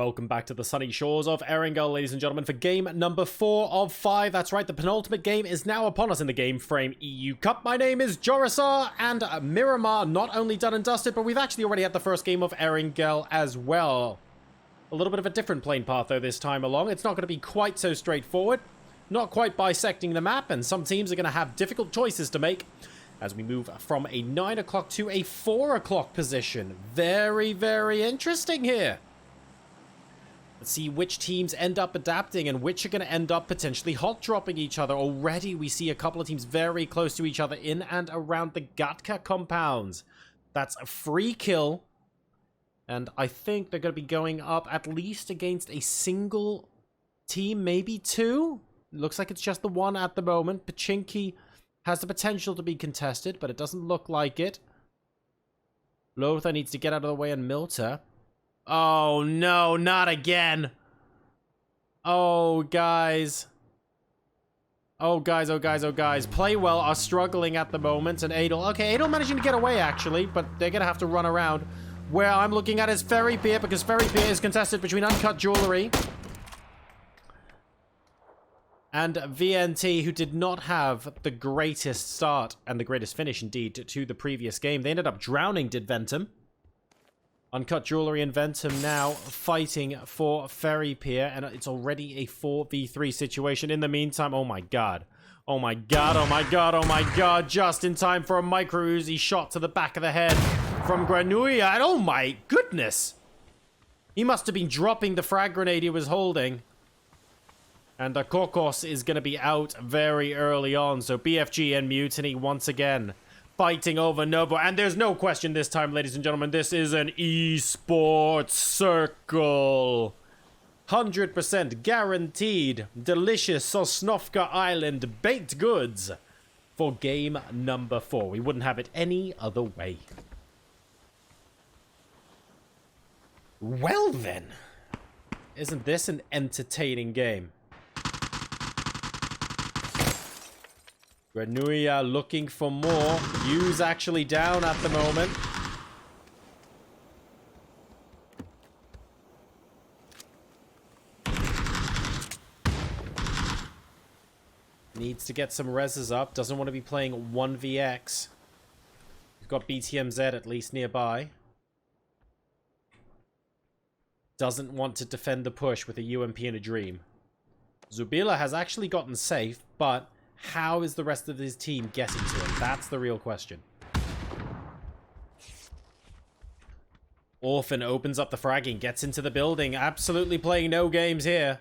welcome back to the sunny shores of Erangel, ladies and gentlemen, for game number 4 of 5. That's right, the penultimate game is now upon us in the Gamefraym EU Cup. My name is Jorisar, and Miramar not only done and dusted, but we've actually already had the first game of Erangel as well. A little bit of a different playing path, though, this time along. It's not going to be quite so straightforward, not quite bisecting the map, and some teams are going to have difficult choices to make as we move from a 9 o'clock to a 4 o'clock position. Very, very interesting here. Let's see which teams end up adapting and which are going to end up potentially hot dropping each other. Already we see a couple of teams very close to each other in and around the Gatka compounds. That's a free kill. And I think they're going to be going up at least against a single team, maybe two. Looks like it's just the one at the moment. Pachinki has the potential to be contested, but it doesn't look like it. Lothar needs to get out of the way, and Milter. Oh, no, not again. Oh, guys. Oh, guys, oh, guys, oh, guys. Playwell are struggling at the moment, and Adel. Okay, Adel managing to get away, actually, but they're going to have to run around. Where I'm looking at is Ferry Pier, because Ferry Pier is contested between Uncut Jewelry and VNT, who did not have the greatest start, and the greatest finish, indeed, to the previous game. They ended up drowning, did Ventum. Uncut Jewelry and Ventum now fighting for Ferry Pier, and it's already a 4v3 situation. In the meantime, oh my god. Oh my god, oh my god, oh my god. Just in time for a micro Uzi shot to the back of the head from Granuia, and oh my goodness. He must have been dropping the frag grenade he was holding. And Kokos is going to be out very early on. So BFG and Mutiny once again fighting over Novo. And there's no question this time, ladies and gentlemen. This is an esports circle. 100% guaranteed. Delicious Sosnovka Island baked goods for game number 4. We wouldn't have it any other way. Well then. Isn't this an entertaining game? Granuia looking for more. Yu's actually down at the moment. Needs to get some reses up. Doesn't want to be playing 1vx. We've got BTMZ at least nearby. Doesn't want to defend the push with a UMP and a Dream. Zubila has actually gotten safe, but how is the rest of his team getting to him? That's the real question. Orphan opens up the fragging, gets into the building. Absolutely playing no games here.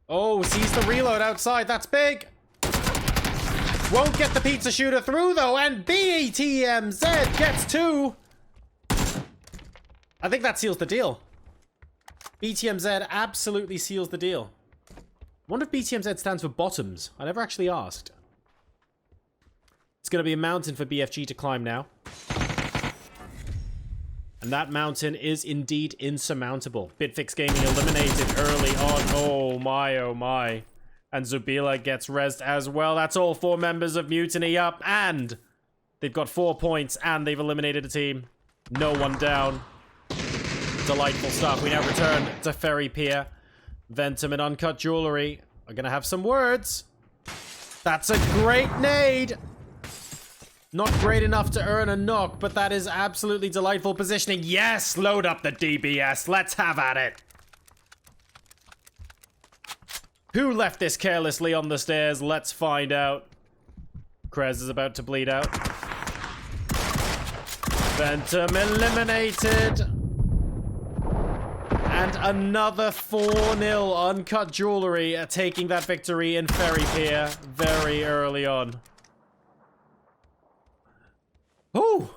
Oh, sees the reload outside. That's big. Won't get the pizza shooter through, though. And BTMZ gets 2. I think that seals the deal. BTMZ absolutely seals the deal. I wonder if BTMZ stands for bottoms. I never actually asked. It's going to be a mountain for BFG to climb now. And that mountain is indeed insurmountable. Bitfix Gaming eliminated early on. Oh my, oh my. And Zubila gets rezzed as well. That's all 4 members of Mutiny up. And they've got 4 points and they've eliminated a team. No one down. Delightful stuff. We now return to Ferry Pier. Ventum and Uncut Jewelry are going to have some words. That's a great nade. Not great enough to earn a knock, but that is absolutely delightful positioning. Yes, load up the DBS. Let's have at it. Who left this carelessly on the stairs? Let's find out. Krez is about to bleed out. Ventum eliminated. And another 4-0 Uncut Jewelry taking that victory in Ferry Pier very early on. Ooh,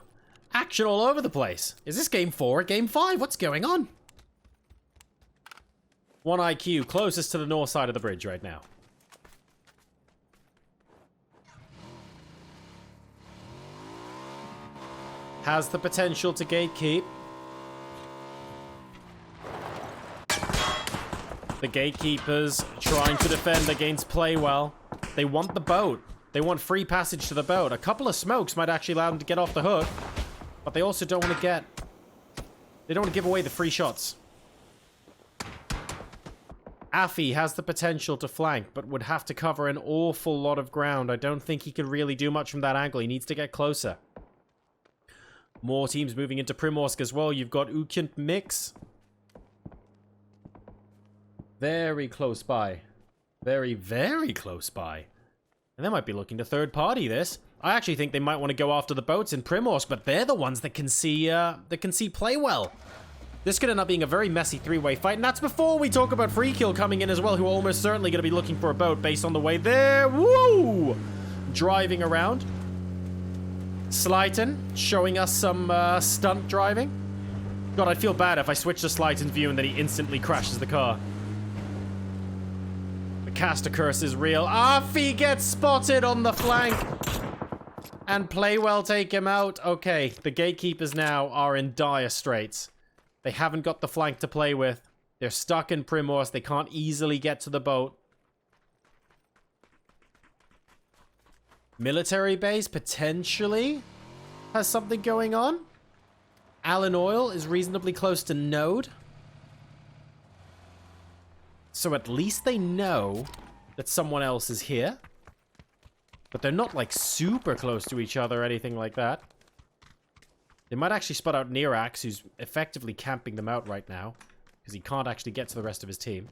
action all over the place. Is this game 4 or game 5? What's going on? 1 IQ, closest to the north side of the bridge right now. Has the potential to gatekeep. The gatekeepers trying to defend against Playwell. They want the boat. They want free passage to the boat. A couple of smokes might actually allow them to get off the hook. But they also don't want to get... They don't want to give away the free shots. Affy has the potential to flank, but would have to cover an awful lot of ground. I don't think he could really do much from that angle. He needs to get closer. More teams moving into Primorsk as well. You've got Ukynt Mix. Very close by. Very, very close by. And they might be looking to third party this. I actually think they might want to go after the boats in Primorsk, but they're the ones that can see play well. This could end up being a very messy three-way fight, and that's before we talk about Free Kill coming in as well, who are almost certainly going to be looking for a boat based on the way they're, woo, driving around. Slyton showing us some stunt driving. God, I'd feel bad if I switched to Slyton's view and then he instantly crashes the car. The caster curse is real. Affy gets spotted on the flank. And Playwell take him out. Okay, the gatekeepers now are in dire straits. They haven't got the flank to play with. They're stuck in Primorsk. They can't easily get to the boat. Military base potentially has something going on. Allen Oil is reasonably close to Node. So at least they know that someone else is here. But they're not like super close to each other or anything like that. They might actually spot out Nirax, who's effectively camping them out right now. Because he can't actually get to the rest of his team.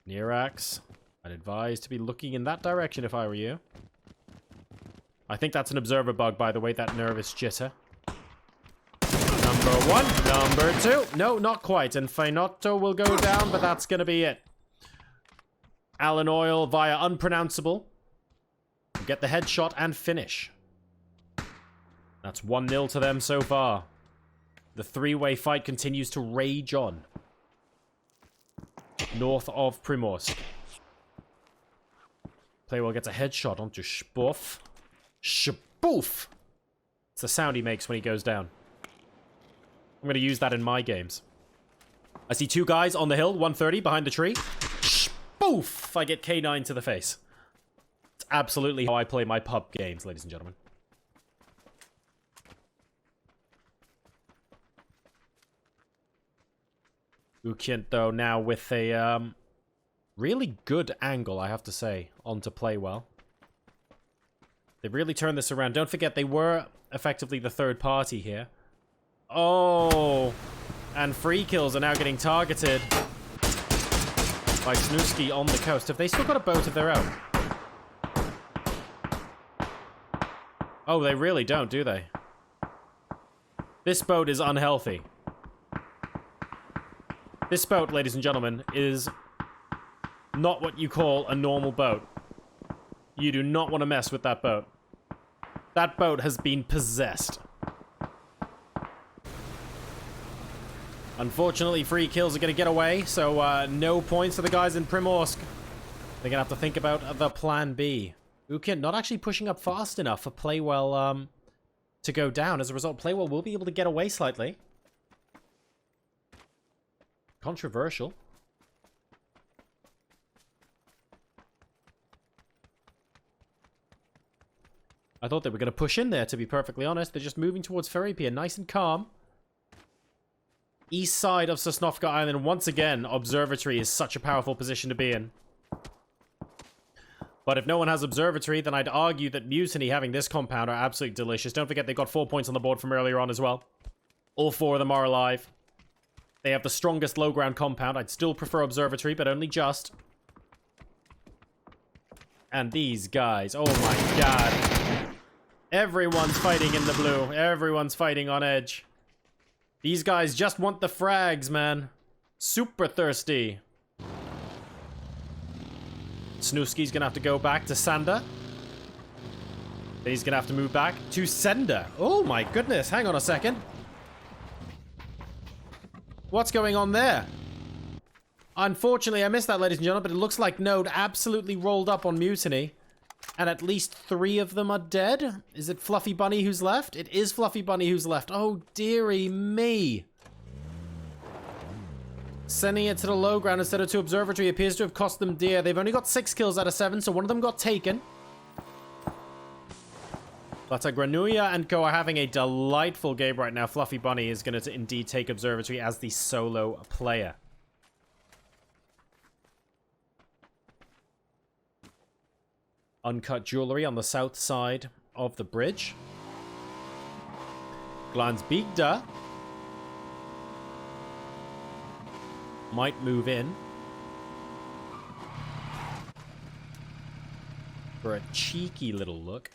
Nirax, I'd advise to be looking in that direction if I were you. I think that's an observer bug, by the way, that nervous jitter. Number one, number two. No, not quite. And Feinotto will go down, but that's going to be it. Allen Oil via unpronounceable. Get the headshot and finish. That's 1-0 to them so far. The three-way fight continues to rage on. North of Primorsk. Playwell gets a headshot onto Spoof. Spoof! It's the sound he makes when he goes down. I'm going to use that in my games. I see two guys on the hill, 130 behind the tree. Spoof! I get K9 to the face. It's absolutely how I play my pub games, ladies and gentlemen. Ukynt, though, now with a really good angle, I have to say, onto Playwell. They've really turned this around. Don't forget, they were effectively the third party here. Oh, and free kills are now getting targeted by Snooski on the coast. Have they still got a boat of their own? Oh, they really don't, do they? This boat is unhealthy. This boat, ladies and gentlemen, is not what you call a normal boat. You do not want to mess with that boat. That boat has been possessed. Unfortunately, free kills are going to get away, so no points for the guys in Primorsk. They're going to have to think about the plan B. Ukynt not actually pushing up fast enough for Playwell to go down. As a result, Playwell will be able to get away slightly. Controversial. I thought they were going to push in there, to be perfectly honest. They're just moving towards Ferry Pier, nice and calm. East side of Sosnovka Island, once again, Observatory is such a powerful position to be in. But if no one has Observatory, then I'd argue that Mutiny having this compound are absolutely delicious. Don't forget they got 4 points on the board from earlier on as well. All 4 of them are alive. They have the strongest low ground compound. I'd still prefer Observatory, but only just. And these guys, oh my god. Everyone's fighting in the blue. Everyone's fighting on edge. These guys just want the frags, man. Super thirsty. Snooski's gonna have to go back to Sander. Then he's gonna have to move back to Sender. Oh my goodness, hang on a second. What's going on there? Unfortunately, I missed that, ladies and gentlemen, but it looks like Node absolutely rolled up on Mutiny. And at least 3 of them are dead. Is it Fluffy Bunny who's left? It is Fluffy Bunny who's left. Oh, dearie me. Sending it to the low ground instead of to observatory appears to have cost them dear. They've only got 6 kills out of 7, so one of them got taken. But Granuja and Co are having a delightful game right now. Fluffy Bunny is going to indeed take observatory as the solo player. Uncut jewelry on the south side of the bridge. Glansbygda might move in for a cheeky little look.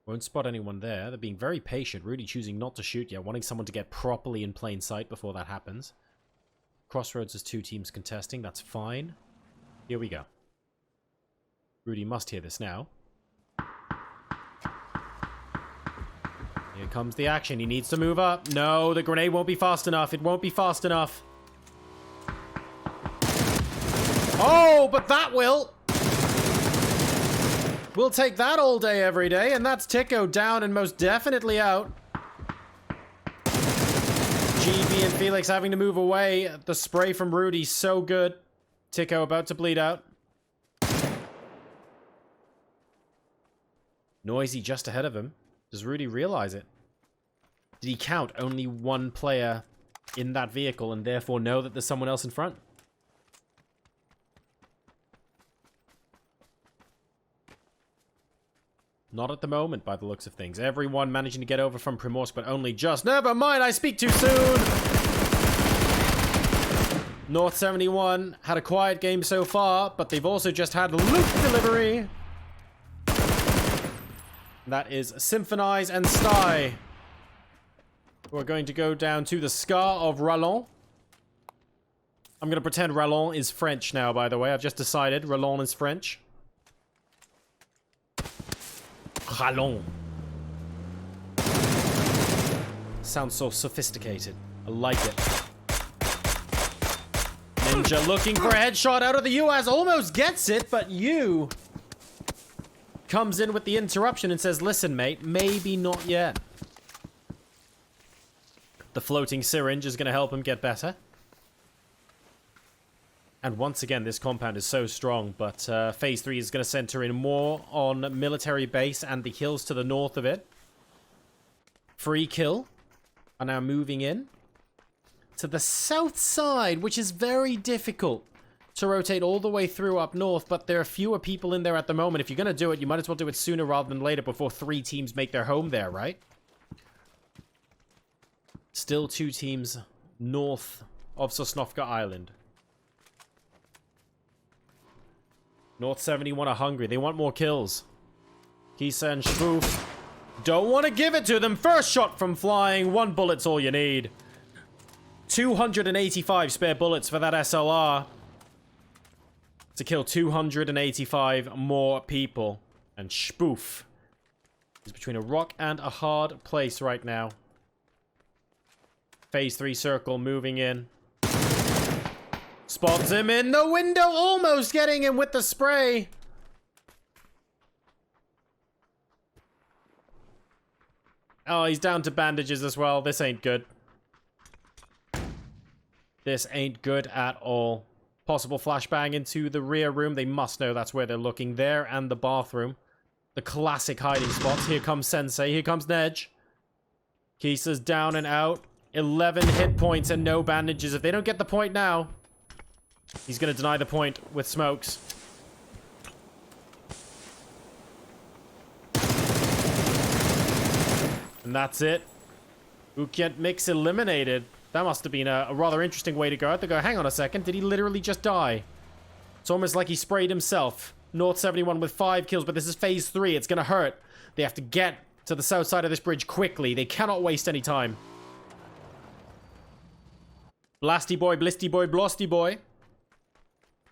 Won't spot anyone there. They're being very patient. Rudy choosing not to shoot yet, wanting someone to get properly in plain sight before that happens. Crossroads is 2 teams contesting. That's fine. Here we go. Rudy must hear this now. Here comes the action. He needs to move up. No, the grenade won't be fast enough. It won't be fast enough. Oh, but that will. We'll take that all day, every day. And that's Tico down and most definitely out. GB and Felix having to move away. The spray from Rudy, so good. Tico about to bleed out. Noisy just ahead of him. Does Rudy realize it? Did he count only one player in that vehicle and therefore know that there's someone else in front? Not at the moment, by the looks of things. Everyone managing to get over from Primorsk, but only just. Never mind, I speak too soon! North 71 had a quiet game so far, but they've also just had loot delivery. That is Symphonize and Sty. We're going to go down to the Scar of Rallon. I'm going to pretend Rallon is French now, by the way. I've just decided Rallon is French. Rallon. Sounds so sophisticated. I like it. Ninja looking for a headshot out of the US. Almost gets it, but you comes in with the interruption and says, listen, mate, maybe not yet. The floating syringe is going to help him get better. And once again, this compound is so strong, but Phase 3 is going to center in more on military base and the hills to the north of it. Free Kill are now moving in to the south side, which is very difficult to rotate all the way through up north, but there are fewer people in there at the moment. If you're going to do it, you might as well do it sooner rather than later before 3 teams make their home there, right? Still 2 teams north of Sosnovka Island. North 71 are hungry. They want more kills. Kisa and Spoof don't want to give it to them. First shot from flying. 1 bullet's all you need. 285 spare bullets for that SLR to kill 285 more people. And Spoof is between a rock and a hard place right now. Phase 3 circle moving in. Spots him in the window, almost getting him with the spray. Oh, he's down to bandages as well. This ain't good. This ain't good at all. Possible flashbang into the rear room. They must know that's where they're looking. There and the bathroom. The classic hiding spots. Here comes Sensei. Here comes Nedge. Kisa's down and out. 11 hit points and no bandages. If they don't get the point now, he's going to deny the point with smokes. And that's it. Ukient Mix eliminated. That must have been a rather interesting way to go out. They go, hang on a second, did he literally just die? It's almost like he sprayed himself. North 71 with 5 kills, but this is Phase 3. It's going to hurt. They have to get to the south side of this bridge quickly. They cannot waste any time. Blasty Boy, Blisty Boy, Blosty Boy.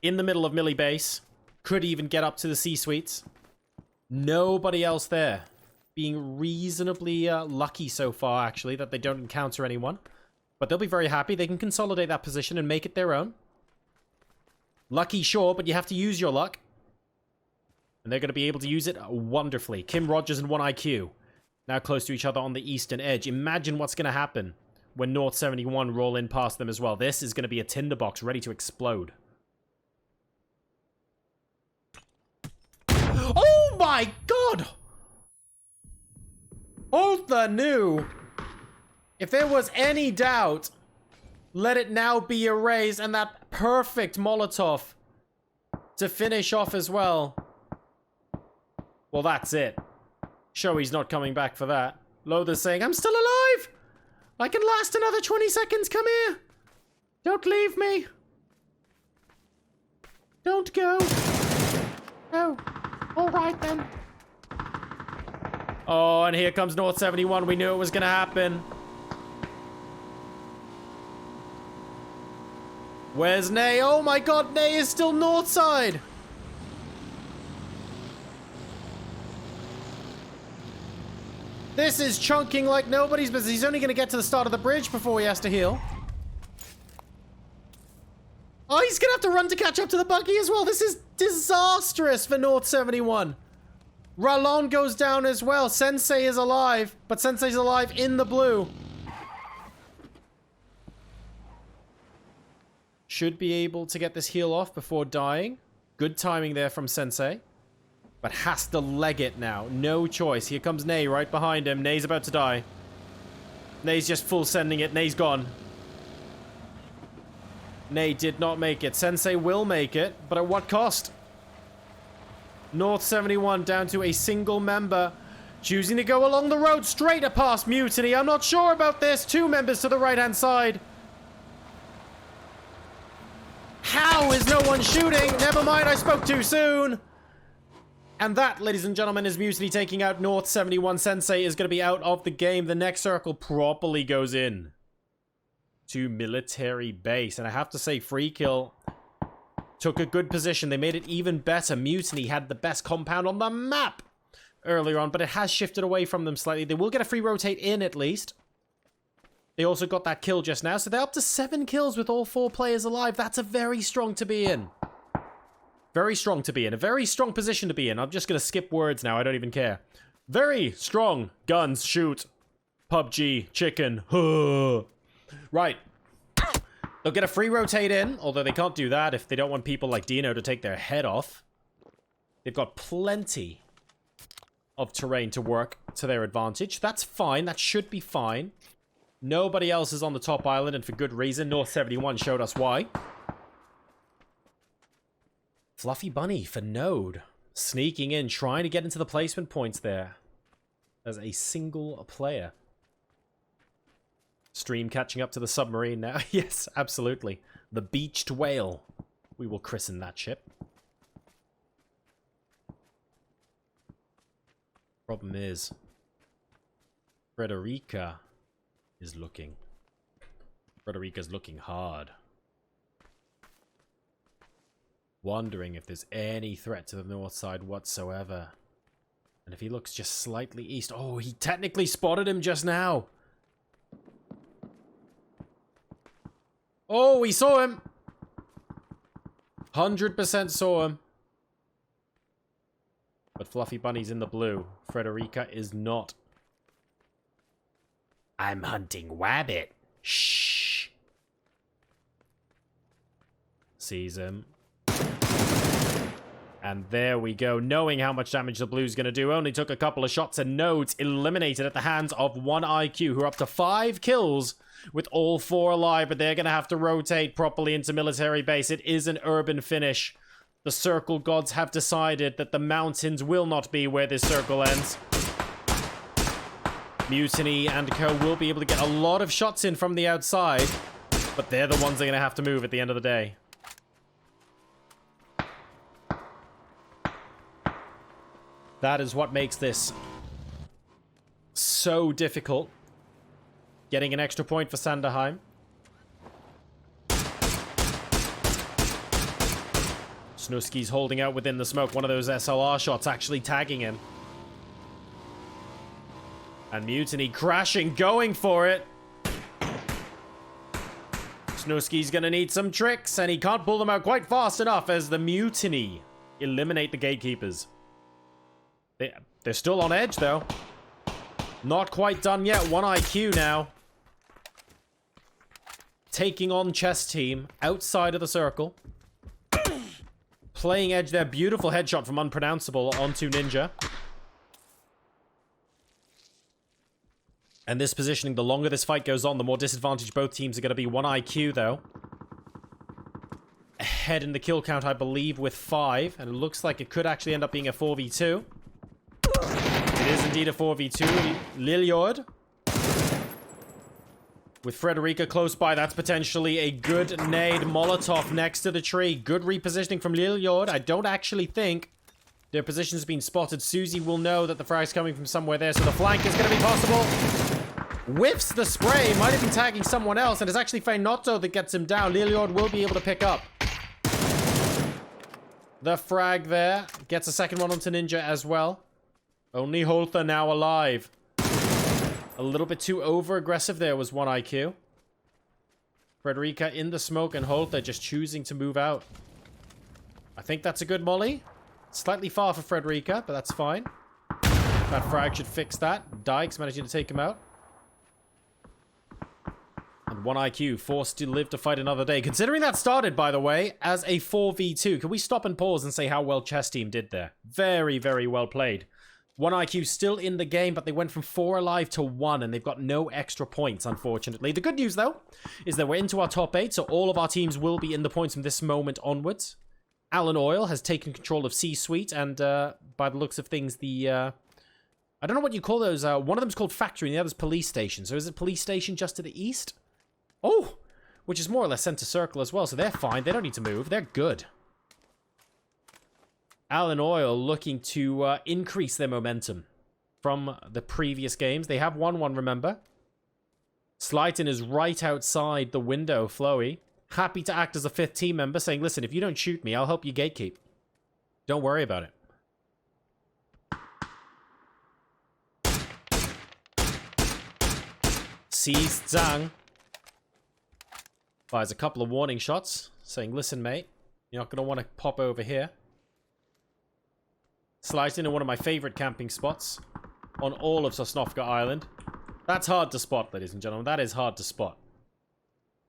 In the middle of Millie Base. Could even get up to the C-suites. Nobody else there. Being reasonably lucky so far, actually, that they don't encounter anyone. But they'll be very happy. They can consolidate that position and make it their own. Lucky, sure, but you have to use your luck. And they're going to be able to use it wonderfully. Kim Rogers and 1IQ. Now close to each other on the eastern edge. Imagine what's going to happen when North 71 roll in past them as well. This is going to be a tinderbox ready to explode. Oh my god! Hold the new. If there was any doubt, let it now be erased, and that perfect Molotov to finish off as well. Well, that's it. Show he's not coming back for that. Lothar's saying, I'm still alive! I can last another 20 seconds, come here! Don't leave me! Don't go! Oh, alright then. Oh, and here comes North 71. We knew it was gonna happen. Where's Nay? Oh my god, Nay is still north side! This is chunking like nobody's business. He's only gonna get to the start of the bridge before he has to heal. Oh, he's gonna have to run to catch up to the buggy as well. This is disastrous for North 71. Ralon goes down as well. Sensei is alive, but Sensei's alive in the blue. Should be able to get this heal off before dying. Good timing there from Sensei. But has to leg it now. No choice. Here comes Nay right behind him. Nay's about to die. Nay's just full sending it. Nay's gone. Nay did not make it. Sensei will make it, but at what cost? North 71 down to a single member. Choosing to go along the road straight past Mutiny. I'm not sure about this. 2 members to the right-hand side. How is no one shooting? Never mind, I spoke too soon. And that, ladies and gentlemen, is Mutiny taking out North 71. Sensei is going to be out of the game. The next circle properly goes in to military base. And I have to say, Free Kill took a good position. They made it even better. Mutiny had the best compound on the map earlier on, but it has shifted away from them slightly. They will get a free rotate in, at least. They also got that kill just now, so they're up to 7 kills with all 4 players alive. That's a very strong to be in. Very strong to be in. A very strong position to be in. I'm just going to skip words now. I don't even care. Very strong. Guns, shoot. PUBG, chicken. Right. They'll get a free rotate in, although they can't do that if they don't want people like Dino to take their head off. They've got plenty of terrain to work to their advantage. That's fine. That should be fine. Nobody else is on the top island, and for good reason. North 71 showed us why. Fluffy Bunny for Node. Sneaking in, trying to get into the placement points there. As a single player. Stream catching up to the submarine now. Yes, absolutely. The Beached Whale. We will christen that ship. Problem is, Frederica is looking. Frederica's looking hard. Wondering if there's any threat to the north side whatsoever. And if he looks just slightly east... Oh, he technically spotted him just now. Oh, he saw him. 100% saw him. But Fluffy Bunny's in the blue. Frederica is not. I'm hunting Wabbit. Shh. Sees him. And there we go. Knowing how much damage the blue's going to do. Only took a couple of shots, and Nodes eliminated at the hands of 1IQ, who are up to 5 kills with all 4 alive. But they're going to have to rotate properly into military base. It is an urban finish. The circle gods have decided that the mountains will not be where this circle ends. Mutiny and co will be able to get a lot of shots in from the outside, but they're the ones that are going to have to move at the end of the day. That is what makes this so difficult. Getting an extra point for Sanderheim. Snusky's holding out within the smoke. One of those SLR shots actually tagging him. And Mutiny crashing, going for it. Snusky's gonna need some tricks, and he can't pull them out quite fast enough as the Mutiny eliminate the gatekeepers. They're still on edge, though. Not quite done yet. 1 IQ now. Taking on chess team outside of the circle. Playing edge there. Beautiful headshot from Unpronounceable onto Ninja. And this positioning, the longer this fight goes on, the more disadvantaged both teams are going to be. 1 IQ, though. Ahead in the kill count, I believe, with 5. And it looks like it could actually end up being a 4v2. It is indeed a 4v2. Liliord. With Frederica close by, that's potentially a good nade. Molotov next to the tree. Good repositioning from Liliord. I don't actually think their position's been spotted. Susie will know that the frag's coming from somewhere there, so the flank is going to be possible. Whiffs the spray. Might have been tagging someone else, and it's actually Feinotto that gets him down. Liliord will be able to pick up the frag there. Gets a second one onto Ninja as well. Only Holther now alive. A little bit too over-aggressive there was 1 IQ. Frederica in the smoke and Holther just choosing to move out. I think that's a good molly. Slightly far for Frederica, but that's fine. That frag should fix that. Dykes managing to take him out. And 1 IQ forced to live to fight another day. Considering that started, by the way, as a 4v2, can we stop and pause and say how well chess team did there? Very, very well played. 1 IQ still in the game, but they went from 4 alive to 1, and they've got no extra points, unfortunately. The good news, though, is that we're into our top 8, so all of our teams will be in the points from this moment onwards. Alan Oil has taken control of C-Suite, and by the looks of things, the... I don't know what you call those. One of them's called Factory, and the other's Police Station. So is it Police Station just to the east? Oh! Which is more or less center circle as well, so they're fine. They don't need to move. They're good. Alan Oil looking to increase their momentum from the previous games. They have 1-1, remember. Slyton is right outside the window, Floey. Happy to act as a 5th team member, saying, listen, if you don't shoot me, I'll help you gatekeep. Don't worry about it. Sees Zhang. Fires a couple of warning shots, saying, listen, mate, you're not going to want to pop over here. Slides into one of my favorite camping spots on all of Sosnovka Island. That's hard to spot, ladies and gentlemen. That is hard to spot.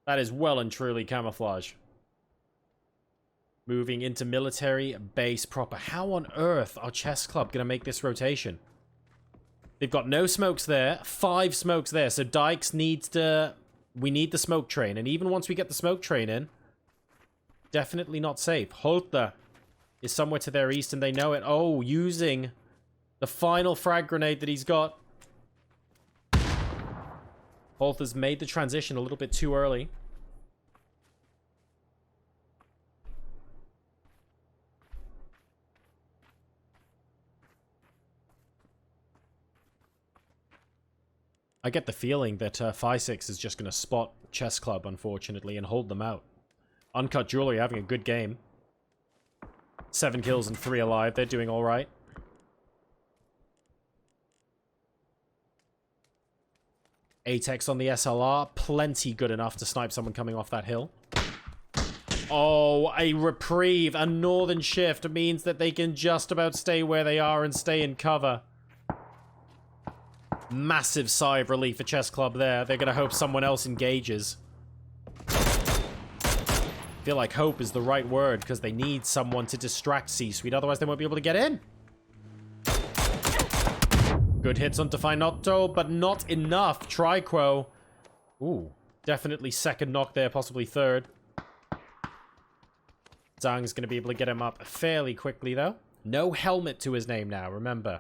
That is well and truly camouflage. Moving into military base proper. How on earth are Chess Club going to make this rotation? They've got no smokes there. 5 smokes there. So Dykes needs to... We need the smoke train. And even once we get the smoke train in, definitely not safe. Holther is somewhere to their east and they know it. Oh, using the final frag grenade that he's got. Holther's made the transition a little bit too early. I get the feeling that 5-6 is just going to spot Chess Club, unfortunately, and hold them out. Uncut Jewelry having a good game. 7 kills and 3 alive. They're doing all right. Atex on the SLR. Plenty good enough to snipe someone coming off that hill. Oh, a reprieve. A northern shift means that they can just about stay where they are and stay in cover. Massive sigh of relief for Chess Club there. They're going to hope someone else engages. I feel like hope is the right word because they need someone to distract C-Suite. Otherwise, they won't be able to get in. Good hits onto Feinotto, but not enough. Triquo. Ooh, definitely second knock there, possibly third. Zhang's going to be able to get him up fairly quickly, though. No helmet to his name now, remember.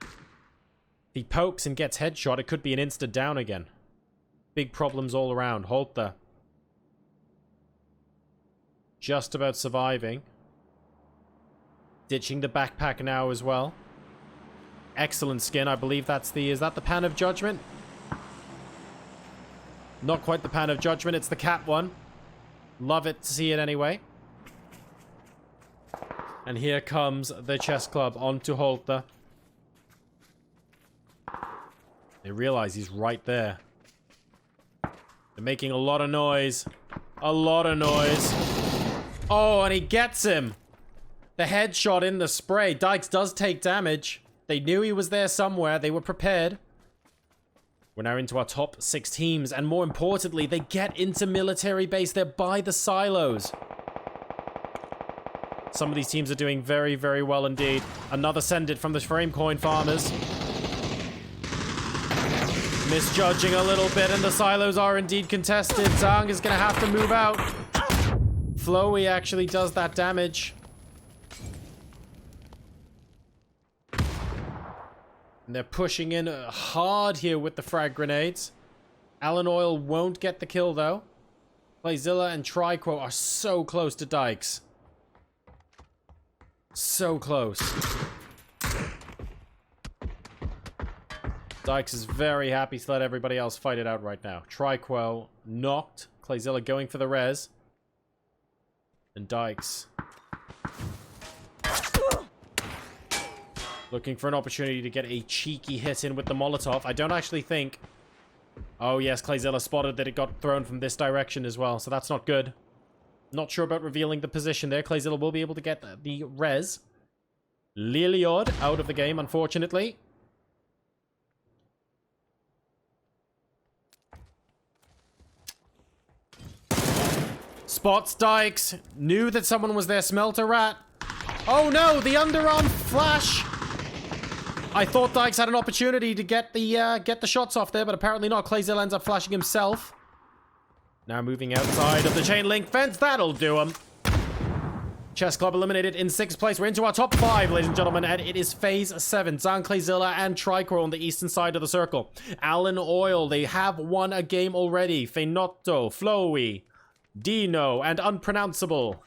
If he pokes and gets headshot, it could be an instant down again. Big problems all around. Holther. Just about surviving. Ditching the backpack now as well. Excellent skin. I believe that's the... Is that the Pan of Judgment? Not quite the Pan of Judgment. It's the cat one. Love it to see it anyway. And here comes the Chess Club onto Holther. They realize he's right there. They're making a lot of noise. A lot of noise. Oh, and he gets him. The headshot in the spray. Dykes does take damage. They knew he was there somewhere. They were prepared. We're now into our top 6 teams, and more importantly, they get into military base. They're by the silos. Some of these teams are doing very, very well indeed. Another send it from the frame coin farmers. Misjudging a little bit, and the silos are indeed contested. Zhang is going to have to move out. Flowy actually does that damage. And they're pushing in hard here with the frag grenades. Alan Oil won't get the kill, though. Playzilla and Triquo are so close to Dykes. So close. Dykes is very happy to let everybody else fight it out right now. Triquo knocked. Clayzilla going for the res. And Dykes looking for an opportunity to get a cheeky hit in with the Molotov. I don't actually think... Oh yes, Clayzilla spotted that it got thrown from this direction as well, so that's not good. Not sure about revealing the position there. Clayzilla will be able to get the res. Liliod out of the game, unfortunately. Spots Dykes. Knew that someone was there. Smelt a rat. Oh no, the underarm flash. I thought Dykes had an opportunity to get the shots off there, but apparently not. Clayzilla ends up flashing himself. Now moving outside of the chain link fence. That'll do him. Chess Club eliminated in 6th place. We're into our top 5, ladies and gentlemen, and it is Phase 7. Zhang, Clayzilla, and Triquo on the eastern side of the circle. Alan Oil, they have won a game already. Feinotto, Flowy, Dino, and Unpronounceable.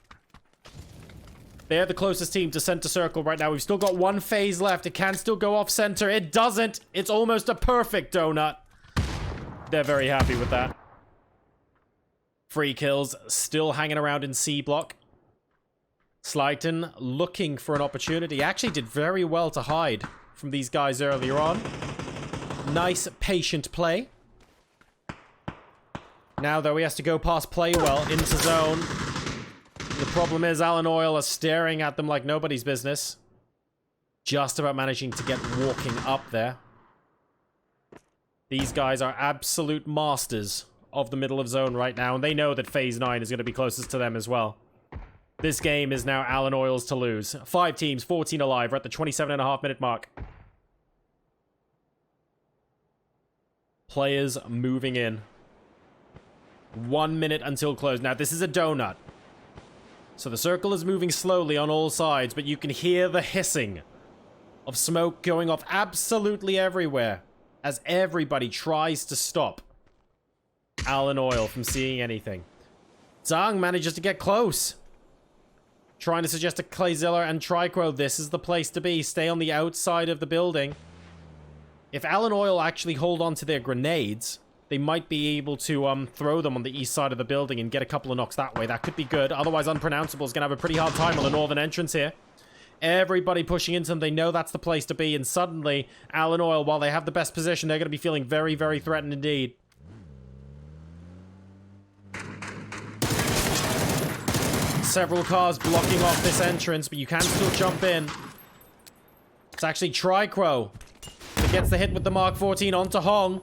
They're the closest team to center circle right now. We've still got 1 phase left. It can still go off center. It doesn't. It's almost a perfect donut. They're very happy with that. Free kills still hanging around in C block. Slyton looking for an opportunity. Actually did very well to hide from these guys earlier on. Nice patient play. Now though, he has to go past Playwell into zone. The problem is Alan Oil are staring at them like nobody's business. Just about managing to get walking up there. These guys are absolute masters of the middle of zone right now, and they know that Phase 9 is going to be closest to them as well. This game is now Alan Oil's to lose. 5 teams, 14 alive. We're at the 27.5-minute mark. Players moving in. 1 minute until close. Now, this is a donut. So the circle is moving slowly on all sides, but you can hear the hissing of smoke going off absolutely everywhere as everybody tries to stop Alan Oil from seeing anything. Zhang manages to get close. Trying to suggest to Clayzilla and Triquo, this is the place to be. Stay on the outside of the building. If Alan Oil actually hold on to their grenades, they might be able to throw them on the east side of the building and get a couple of knocks that way. That could be good. Otherwise, Unpronounceable is going to have a pretty hard time on the northern entrance here. Everybody pushing into them. They know that's the place to be. And suddenly, Alan Oil, while they have the best position, they're going to be feeling very, very threatened indeed. Several cars blocking off this entrance, but you can still jump in. It's actually Triquo that gets the hit with the Mark 14 onto Hong.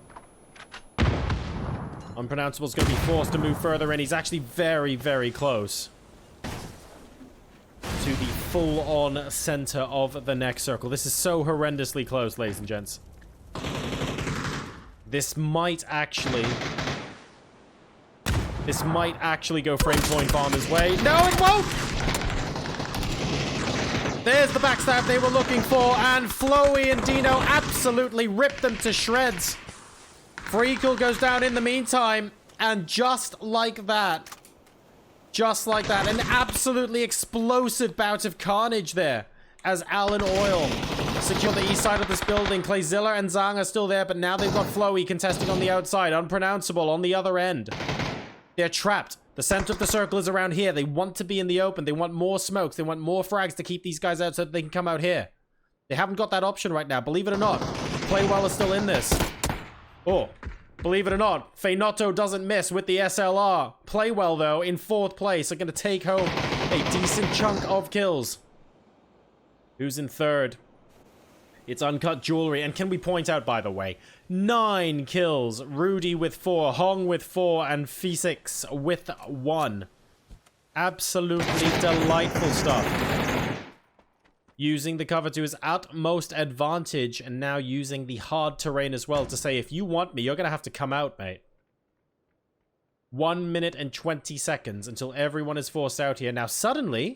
Unpronounceable's going to be forced to move further in. He's actually very, very close to the full-on center of the next circle. This is so horrendously close, ladies and gents. This might actually go Frame Coin Farmer's way. No, it won't! There's the backstab they were looking for, and Flowy and Dino absolutely ripped them to shreds. Freakle goes down in the meantime, and just like that, an absolutely explosive bout of carnage there as Alan Oil secure the east side of this building. Clayzilla and Zhang are still there, but now they've got Flowy contesting on the outside. Unpronounceable on the other end. They're trapped. The center of the circle is around here. They want to be in the open. They want more smokes. They want more frags to keep these guys out so that they can come out here. They haven't got that option right now, believe it or not. Playwell is still in this. Oh, believe it or not, Feinotto doesn't miss with the SLR. Playwell, though, in 4th place, are going to take home a decent chunk of kills. Who's in 3rd? It's uncut jewelry. And can we point out, by the way, 9 kills. Rudy with 4, Hong with 4, and Physics with 1. Absolutely delightful stuff. Using the cover to his utmost advantage, and now using the hard terrain as well to say, if you want me, you're going to have to come out, mate. 1 minute and 20 seconds until everyone is forced out here. Now, suddenly,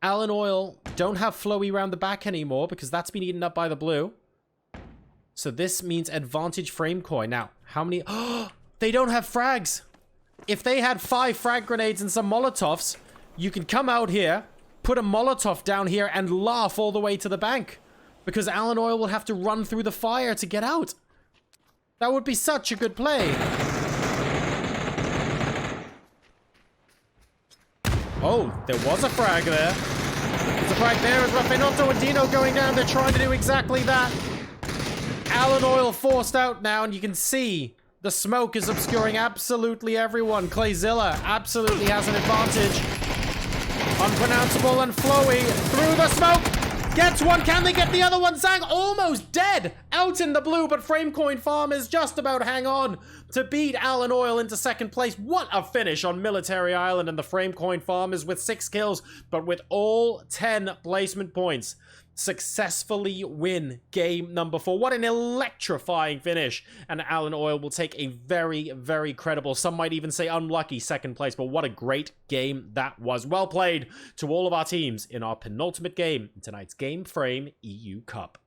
Allen Oil don't have flowy around the back anymore because that's been eaten up by the blue. So this means advantage frame coin. Now, how many... Oh, they don't have frags. If they had 5 frag grenades and some Molotovs, you can come out here, put a Molotov down here, and laugh all the way to the bank. Because Allen Oil will have to run through the fire to get out. That would be such a good play. Oh, there was a frag there. There's a frag there as Raffaelotto and Dino going down. They're trying to do exactly that. Allen Oil forced out now, and you can see the smoke is obscuring absolutely everyone. Clayzilla absolutely has an advantage. Unpronounceable and flowy through the smoke. Gets one. Can they get the other one? Zhang almost dead. Out in the blue, but Framecoin Farm is just about hang on to beat Allen Oil into second place. What a finish on Military Island, and the Framecoin Farm is with 6 kills, but with all 10 placement points. Successfully win game number 4. What an electrifying finish. And Allen Oil will take a very, very credible, some might even say unlucky, second place. But what a great game that was. Well played to all of our teams in our penultimate game in tonight's Gamefraym EU Cup.